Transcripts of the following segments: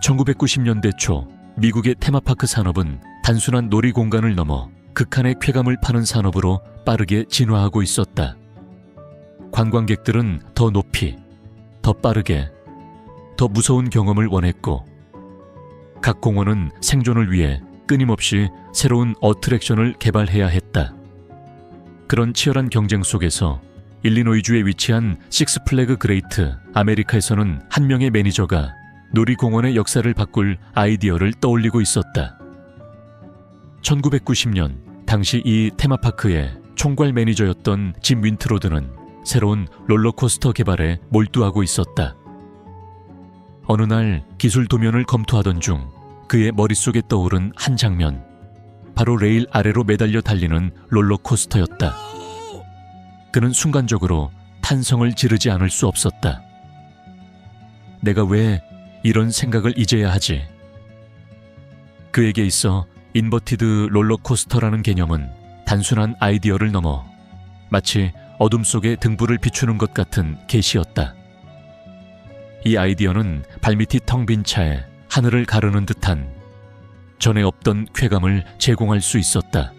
1990년대 초 미국의 테마파크 산업은 단순한 놀이 공간을 넘어 극한의 쾌감을 파는 산업으로 빠르게 진화하고 있었다. 관광객들은 더 높이, 더 빠르게, 더 무서운 경험을 원했고, 각 공원은 생존을 위해 끊임없이 새로운 어트랙션을 개발해야 했다. 그런 치열한 경쟁 속에서 일리노이주에 위치한 식스플래그 그레이트 아메리카에서는 한 명의 매니저가 놀이공원의 역사를 바꿀 아이디어를 떠올리고 있었다. 1990년 당시 이 테마파크의 총괄 매니저였던 짐 윈트로드는 새로운 롤러코스터 개발에 몰두하고 있었다. 어느 날 기술 도면을 검토하던 중 그의 머릿속에 떠오른 한 장면, 바로 레일 아래로 매달려 달리는 롤러코스터였다. 그는 순간적으로 탄성을 지르지 않을 수 없었다. 내가 왜 이런 생각을 이제야 하지? 그에게 있어 인버티드 롤러코스터라는 개념은 단순한 아이디어를 넘어 마치 어둠 속에 등불을 비추는 것 같은 계시였다. 이 아이디어는 발밑이 텅 빈 차에 하늘을 가르는 듯한 전에 없던 쾌감을 제공할 수 있었다.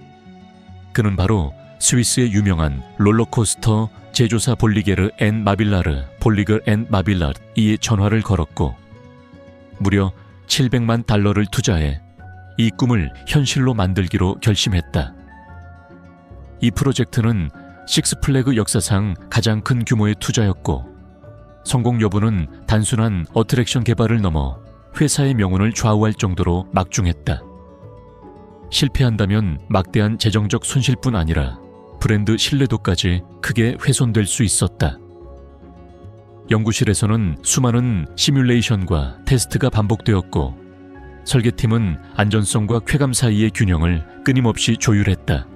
그는 바로 스위스의 유명한 롤러코스터 제조사 볼리게르 앤 마빌라르 볼리거 앤 마빌라르 이에 전화를 걸었고 무려 $700만 투자해 이 꿈을 현실로 만들기로 결심했다. 이 프로젝트는 식스플래그 역사상 가장 큰 규모의 투자였고 성공 여부는 단순한 어트랙션 개발을 넘어 회사의 명운을 좌우할 정도로 막중했다. 실패한다면 막대한 재정적 손실뿐 아니라 브랜드 신뢰도까지 크게 훼손될 수 있었다. 연구실에서는 수많은 시뮬레이션과 테스트가 반복되었고 설계팀은 안전성과 쾌감 사이의 균형을 끊임없이 조율했다.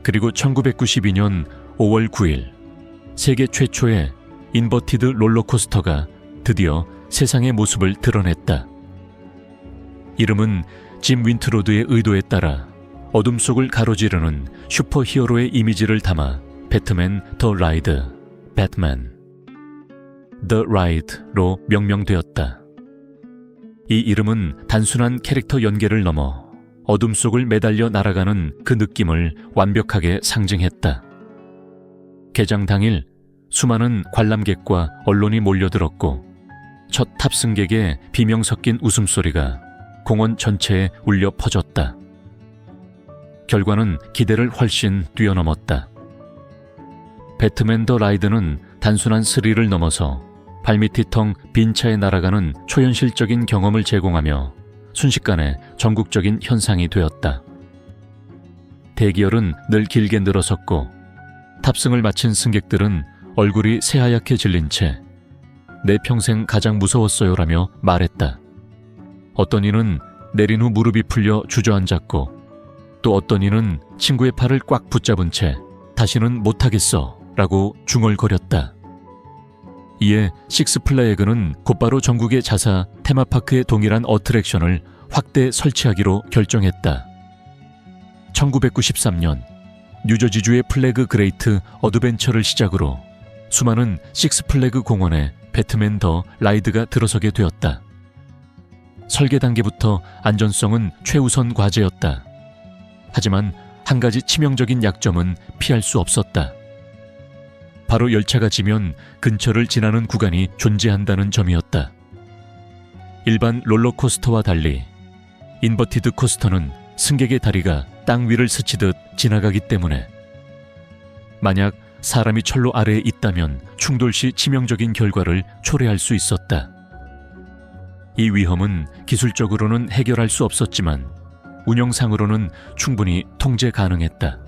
그리고 1992년 5월 9일 세계 최초의 인버티드 롤러코스터가 드디어 세상의 모습을 드러냈다. 이름은 짐 윈트로드의 의도에 따라 어둠 속을 가로지르는 슈퍼히어로의 이미지를 담아 배트맨 더 라이드, 배트맨 The Ride로 명명되었다. 이 이름은 단순한 캐릭터 연계를 넘어 어둠 속을 매달려 날아가는 그 느낌을 완벽하게 상징했다. 개장 당일 수많은 관람객과 언론이 몰려들었고 첫 탑승객의 비명 섞인 웃음소리가 공원 전체에 울려 퍼졌다. 결과는 기대를 훨씬 뛰어넘었다. 배트맨 더 라이드는 단순한 스릴을 넘어서 발밑이 텅 빈 차에 날아가는 초현실적인 경험을 제공하며 순식간에 전국적인 현상이 되었다. 대기열은 늘 길게 늘어섰고 탑승을 마친 승객들은 얼굴이 새하얗게 질린 채 내 평생 가장 무서웠어요라며 말했다. 어떤 이는 내린 후 무릎이 풀려 주저앉았고 또 어떤 이는 친구의 팔을 꽉 붙잡은 채 다시는 못하겠어 라고 중얼거렸다. 이에 식스플래그는 곧바로 전국의 자사 테마파크에 동일한 어트랙션을 확대 설치하기로 결정했다. 1993년 뉴저지주의 플래그 그레이트 어드벤처를 시작으로 수많은 식스플래그 공원에 배트맨 더 라이드가 들어서게 되었다. 설계 단계부터 안전성은 최우선 과제였다. 하지만 한 가지 치명적인 약점은 피할 수 없었다. 바로 열차가 지면 근처를 지나는 구간이 존재한다는 점이었다. 일반 롤러코스터와 달리 인버티드 코스터는 승객의 다리가 땅 위를 스치듯 지나가기 때문에 만약 사람이 철로 아래에 있다면 충돌 시 치명적인 결과를 초래할 수 있었다. 이 위험은 기술적으로는 해결할 수 없었지만 운영상으로는 충분히 통제 가능했다.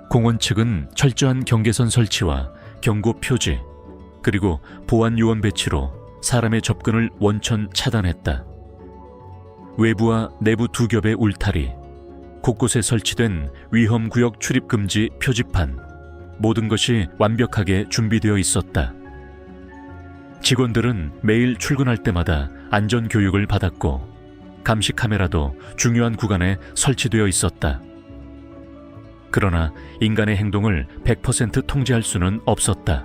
공원 측은 철저한 경계선 설치와 경고 표지, 그리고 보안 요원 배치로 사람의 접근을 원천 차단했다. 외부와 내부 두 겹의 울타리, 곳곳에 설치된 위험구역 출입금지 표지판, 모든 것이 완벽하게 준비되어 있었다. 직원들은 매일 출근할 때마다 안전교육을 받았고 감시 카메라도 중요한 구간에 설치되어 있었다. 그러나 인간의 행동을 100% 통제할 수는 없었다.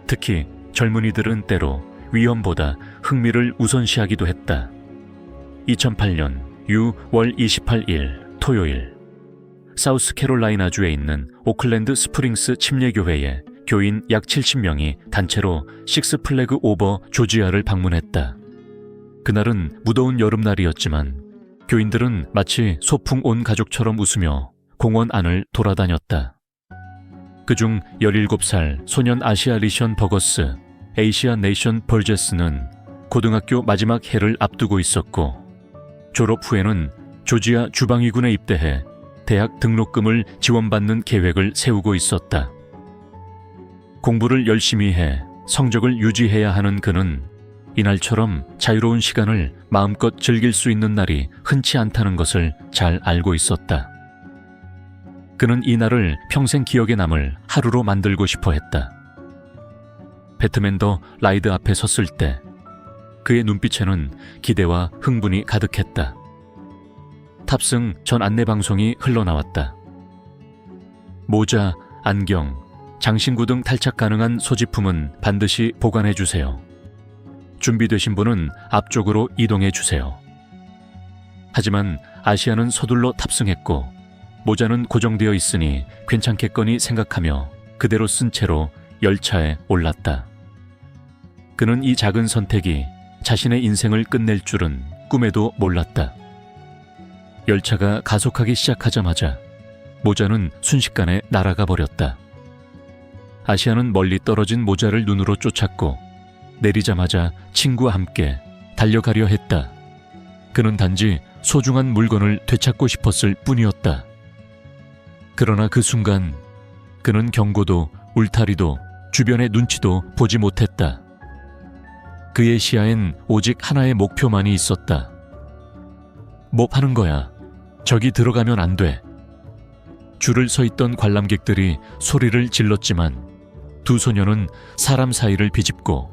특히 젊은이들은 때로 위험보다 흥미를 우선시하기도 했다. 2008년 6월 28일 토요일, 사우스캐롤라이나주에 있는 오클랜드 스프링스 침례교회에 교인 약 70명이 단체로 식스플래그 오버 조지아를 방문했다. 그날은 무더운 여름날이었지만 교인들은 마치 소풍 온 가족처럼 웃으며 공원 안을 돌아다녔다. 그중 17살 소년 아시아 리션 버거스, 에이시아 네이션 벌제스는 고등학교 마지막 해를 앞두고 있었고, 졸업 후에는 조지아 주방위군에 입대해 대학 등록금을 지원받는 계획을 세우고 있었다. 공부를 열심히 해 성적을 유지해야 하는 그는 이날처럼 자유로운 시간을 마음껏 즐길 수 있는 날이 흔치 않다는 것을 잘 알고 있었다. 그는 이 날을 평생 기억에 남을 하루로 만들고 싶어 했다. 배트맨 더 라이드 앞에 섰을 때 그의 눈빛에는 기대와 흥분이 가득했다. 탑승 전 안내방송이 흘러나왔다. 모자, 안경, 장신구 등 탈착 가능한 소지품은 반드시 보관해 주세요. 준비되신 분은 앞쪽으로 이동해 주세요. 하지만 아시아는 서둘러 탑승했고 모자는 고정되어 있으니 괜찮겠거니 생각하며 그대로 쓴 채로 열차에 올랐다. 그는 이 작은 선택이 자신의 인생을 끝낼 줄은 꿈에도 몰랐다. 열차가 가속하기 시작하자마자 모자는 순식간에 날아가 버렸다. 아시아는 멀리 떨어진 모자를 눈으로 쫓았고 내리자마자 친구와 함께 달려가려 했다. 그는 단지 소중한 물건을 되찾고 싶었을 뿐이었다. 그러나 그 순간 그는 경고도 울타리도 주변의 눈치도 보지 못했다. 그의 시야엔 오직 하나의 목표만이 있었다. 뭐 파는 거야? 저기 들어가면 안 돼. 줄을 서 있던 관람객들이 소리를 질렀지만 두 소녀는 사람 사이를 비집고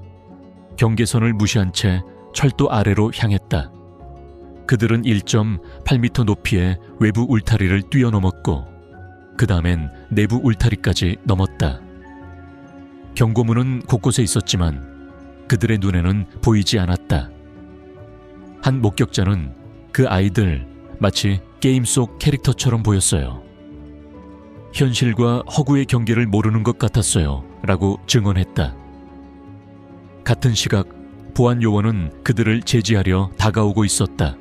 경계선을 무시한 채 철도 아래로 향했다. 그들은 1.8m 높이의 외부 울타리를 뛰어넘었고 그 다음엔 내부 울타리까지 넘었다. 경고문은 곳곳에 있었지만 그들의 눈에는 보이지 않았다. 한 목격자는 그 아이들 마치 게임 속 캐릭터처럼 보였어요. 현실과 허구의 경계를 모르는 것 같았어요 라고 증언했다. 같은 시각 보안 요원은 그들을 제지하려 다가오고 있었다.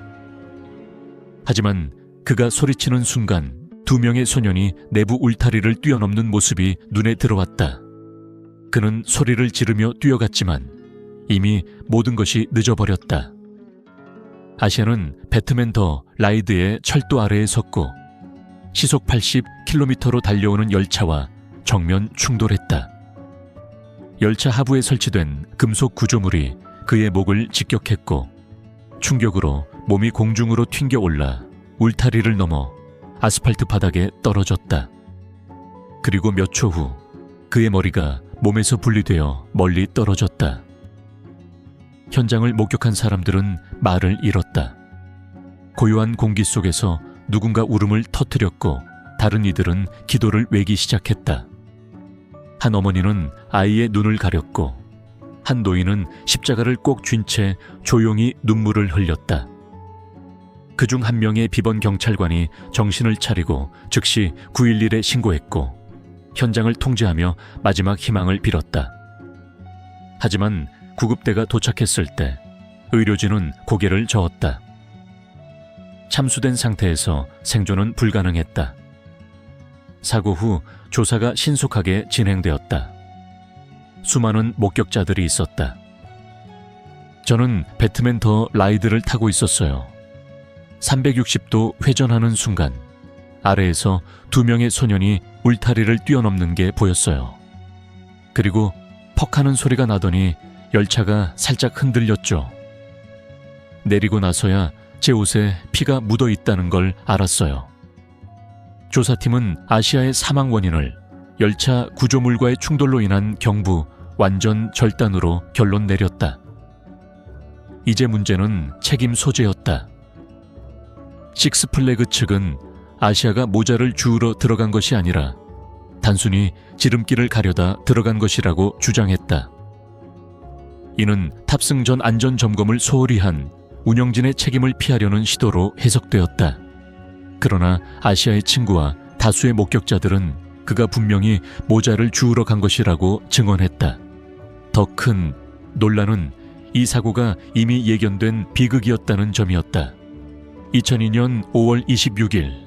하지만 그가 소리치는 순간 2명의 소년이 내부 울타리를 뛰어넘는 모습이 눈에 들어왔다. 그는 소리를 지르며 뛰어갔지만 이미 모든 것이 늦어버렸다. 아시아는 배트맨 더 라이드의 철도 아래에 섰고 시속 80km로 달려오는 열차와 정면 충돌했다. 열차 하부에 설치된 금속 구조물이 그의 목을 직격했고 충격으로 몸이 공중으로 튕겨 올라 울타리를 넘어 아스팔트 바닥에 떨어졌다. 그리고 몇 초 후 그의 머리가 몸에서 분리되어 멀리 떨어졌다. 현장을 목격한 사람들은 말을 잃었다. 고요한 공기 속에서 누군가 울음을 터뜨렸고 다른 이들은 기도를 외기 시작했다. 한 어머니는 아이의 눈을 가렸고 한 노인은 십자가를 꼭 쥔 채 조용히 눈물을 흘렸다. 그중 한 명의 비번 경찰관이 정신을 차리고 즉시 911에 신고했고 현장을 통제하며 마지막 희망을 빌었다. 하지만 구급대가 도착했을 때 의료진은 고개를 저었다. 참수된 상태에서 생존은 불가능했다. 사고 후 조사가 신속하게 진행되었다. 수많은 목격자들이 있었다. 저는 배트맨 더 라이드를 타고 있었어요. 360도 회전하는 순간 아래에서 2명의 소년이 울타리를 뛰어넘는 게 보였어요. 그리고 퍽 하는 소리가 나더니 열차가 살짝 흔들렸죠. 내리고 나서야 제 옷에 피가 묻어 있다는 걸 알았어요. 조사팀은 아시아의 사망 원인을 열차 구조물과의 충돌로 인한 경부, 완전 절단으로 결론 내렸다. 이제 문제는 책임 소재였다. 식스플래그 측은 아시아가 모자를 주우러 들어간 것이 아니라 단순히 지름길을 가려다 들어간 것이라고 주장했다. 이는 탑승 전 안전 점검을 소홀히 한 운영진의 책임을 피하려는 시도로 해석되었다. 그러나 아시아의 친구와 다수의 목격자들은 그가 분명히 모자를 주우러 간 것이라고 증언했다. 더 큰 논란은 이 사고가 이미 예견된 비극이었다는 점이었다. 2002년 5월 26일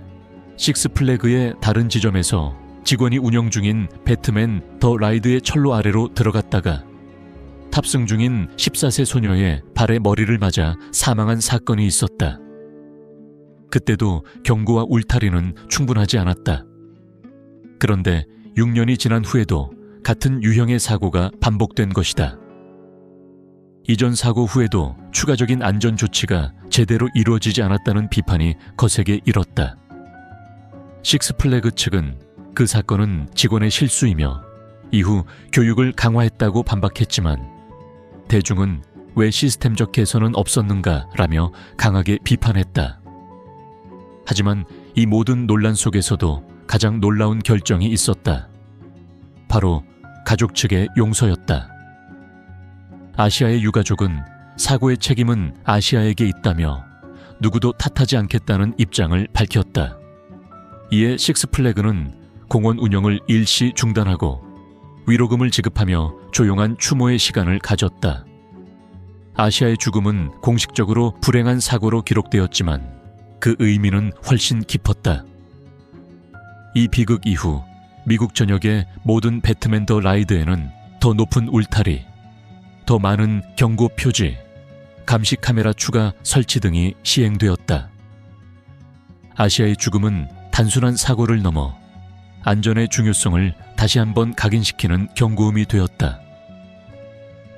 식스플래그의 다른 지점에서 직원이 운영 중인 배트맨 더 라이드의 철로 아래로 들어갔다가 탑승 중인 14세 소녀의 발에 머리를 맞아 사망한 사건이 있었다. 그때도 경고와 울타리는 충분하지 않았다. 그런데 6년이 지난 후에도 같은 유형의 사고가 반복된 것이다. 이전 사고 후에도 추가적인 안전 조치가 제대로 이루어지지 않았다는 비판이 거세게 일었다. 식스플래그 측은 그 사건은 직원의 실수이며 이후 교육을 강화했다고 반박했지만 대중은 왜 시스템적 개선은 없었는가라며 강하게 비판했다. 하지만 이 모든 논란 속에서도 가장 놀라운 결정이 있었다. 바로 가족 측의 용서였다. 아시아의 유가족은 사고의 책임은 아시아에게 있다며 누구도 탓하지 않겠다는 입장을 밝혔다. 이에 식스플래그는 공원 운영을 일시 중단하고 위로금을 지급하며 조용한 추모의 시간을 가졌다. 아시아의 죽음은 공식적으로 불행한 사고로 기록되었지만 그 의미는 훨씬 깊었다. 이 비극 이후 미국 전역의 모든 배트맨 더 라이드에는 더 높은 울타리, 더 많은 경고 표지, 감시 카메라 추가 설치 등이 시행되었다. 아시아의 죽음은 단순한 사고를 넘어 안전의 중요성을 다시 한번 각인시키는 경고음이 되었다.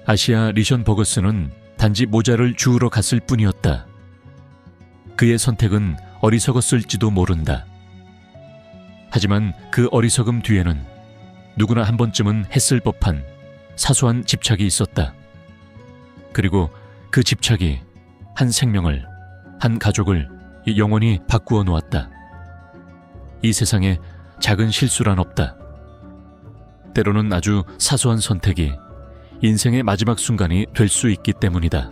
아시아 리션 버거스는 단지 모자를 주우러 갔을 뿐이었다. 그의 선택은 어리석었을지도 모른다. 하지만 그 어리석음 뒤에는 누구나 한 번쯤은 했을 법한 사소한 집착이 있었다. 그리고 그 집착이 한 생명을, 한 가족을 영원히 바꾸어 놓았다. 이 세상에 작은 실수란 없다. 때로는 아주 사소한 선택이 인생의 마지막 순간이 될 수 있기 때문이다.